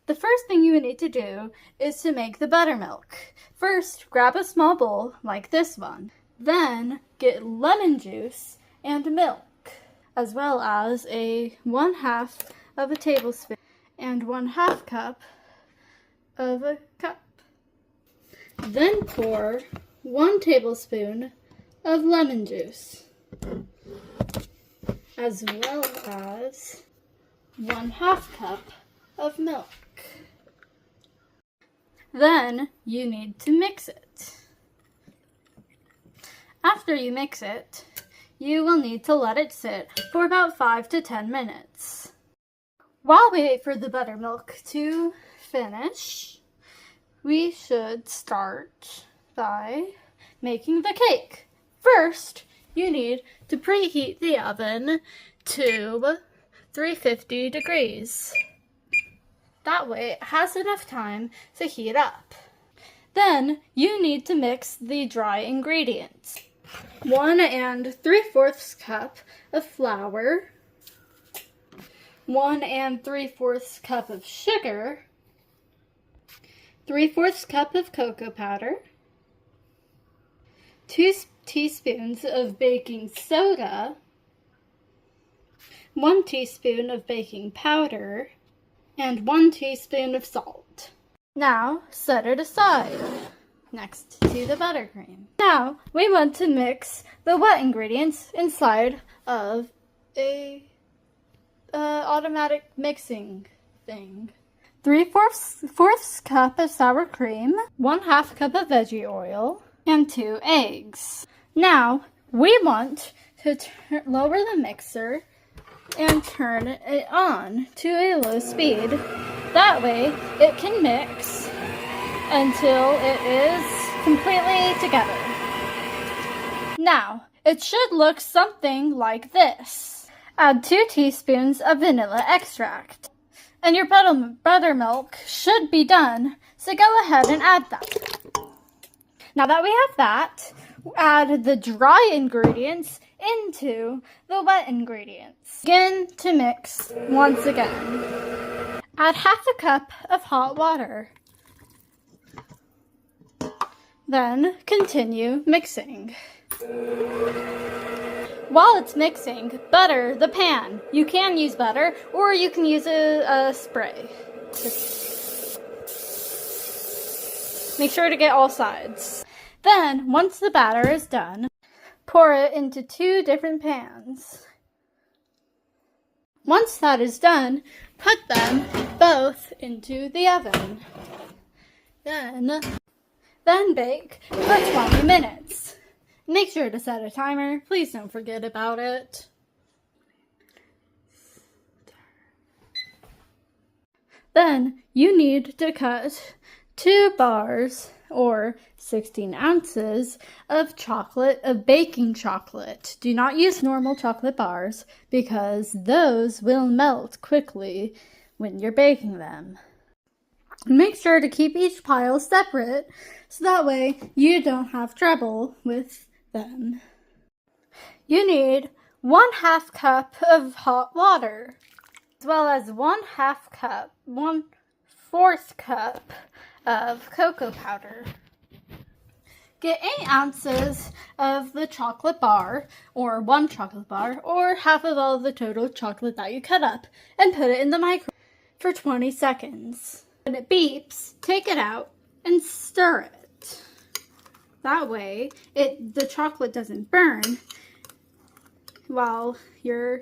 The first thing you need to do is to make the buttermilk. First, grab a small bowl like this one. Then, get lemon juice and milk, as well as a 1/2 of a tablespoon and 1/2 cup of a cup. Then pour 1 tablespoon of lemon juice, as well as 1/2 cup of milk. Then you need to mix it. After you mix it, you will need to let it sit for about 5 to 10 minutes. While we wait for the buttermilk to finish, we should start by making the cake. First, you need to preheat the oven to 350 degrees. That way it has enough time to heat up. Then you need to mix the dry ingredients. 1 3/4 cup of flour, 1 3/4 cup of sugar, 3/4 cup of cocoa powder, 2 teaspoons of baking soda, 1 teaspoon of baking powder, and 1 teaspoon of salt. Now set it aside next to the buttercream. Now we want to mix the wet ingredients inside of a automatic mixing thing. 3/4 cup of sour cream, 1/2 cup of veggie oil, and 2 eggs. Now we want to lower the mixer and turn it on to a low speed. That way it can mix until it is completely together. Now, it should look something like this. Add 2 teaspoons of vanilla extract. And your buttermilk should be done, so go ahead and add that. Now that we have that, add the dry ingredients into the wet ingredients. Begin to mix once again. Add 1/2 cup of hot water. Then continue mixing. While it's mixing, butter the pan. You can use butter or you can use a spray. Make sure to get all sides. Then, once the batter is done, pour it into 2 different pans. Once that is done, put them both into the oven. Then bake for 20 minutes. Make sure to set a timer. Please don't forget about it. Then you need to cut 2 bars or 16 ounces of baking chocolate. Do not use normal chocolate bars because those will melt quickly when you're baking them. Make sure to keep each pile separate so that way you don't have trouble with them. You need 1/2 cup of hot water, as well as 1/4 cup of cocoa powder. Get 8 ounces of the chocolate bar, or 1 chocolate bar, or half of all the total chocolate that you cut up, and put it in the microwave for 20 seconds. When it beeps, take it out and stir it. That way, the chocolate doesn't burn while you're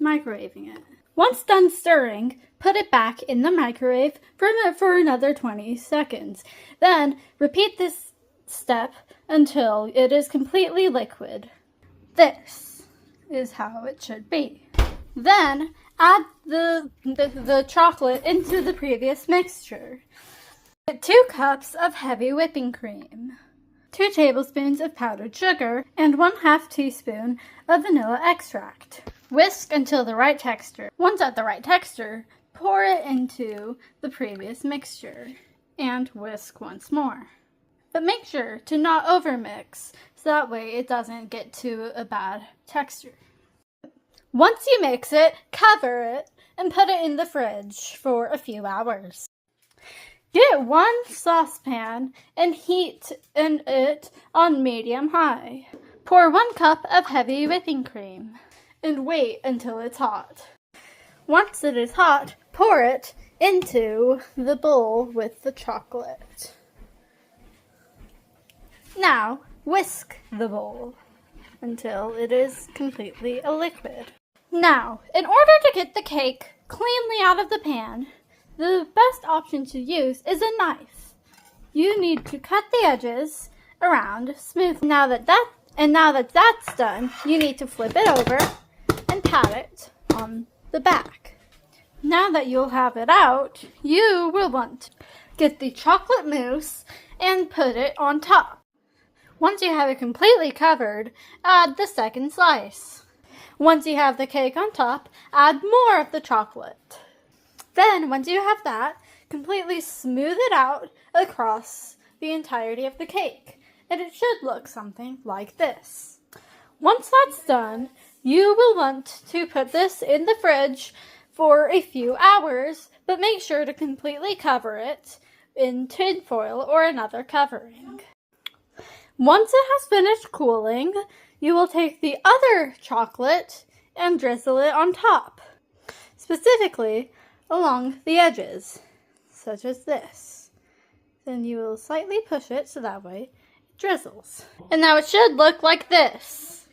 microwaving it. Once done stirring, put it back in the microwave for another 20 seconds. Then, repeat this step until it is completely liquid. This is how it should be. Then, add the chocolate into the previous mixture. Get 2 cups of heavy whipping cream, 2 tablespoons of powdered sugar, and 1/2 teaspoon of vanilla extract. Whisk until the right texture. Once at the right texture, pour it into the previous mixture and whisk once more. But make sure to not overmix so that way it doesn't get to a bad texture. Once you mix it, cover it and put it in the fridge for a few hours. Get 1 saucepan and heat it on medium-high. Pour 1 cup of heavy whipping cream and wait until it's hot. Once it is hot, pour it into the bowl with the chocolate. Now, whisk the bowl until it is completely a liquid. Now, in order to get the cake cleanly out of the pan, the best option to use is a knife. You need to cut the edges around smoothly. Now that that's done, you need to flip it over and pat it on the back. Now that you'll have it out, you will want to get the chocolate mousse and put it on top. Once you have it completely covered, add the second slice. Once you have the cake on top, add more of the chocolate. Then, once you have that, completely smooth it out across the entirety of the cake. And it should look something like this. Once that's done, you will want to put this in the fridge for a few hours, but make sure to completely cover it in tin foil or another covering. Once it has finished cooling, you will take the other chocolate and drizzle it on top, specifically along the edges, such as this. Then you will slightly push it so that way it drizzles. And now it should look like this.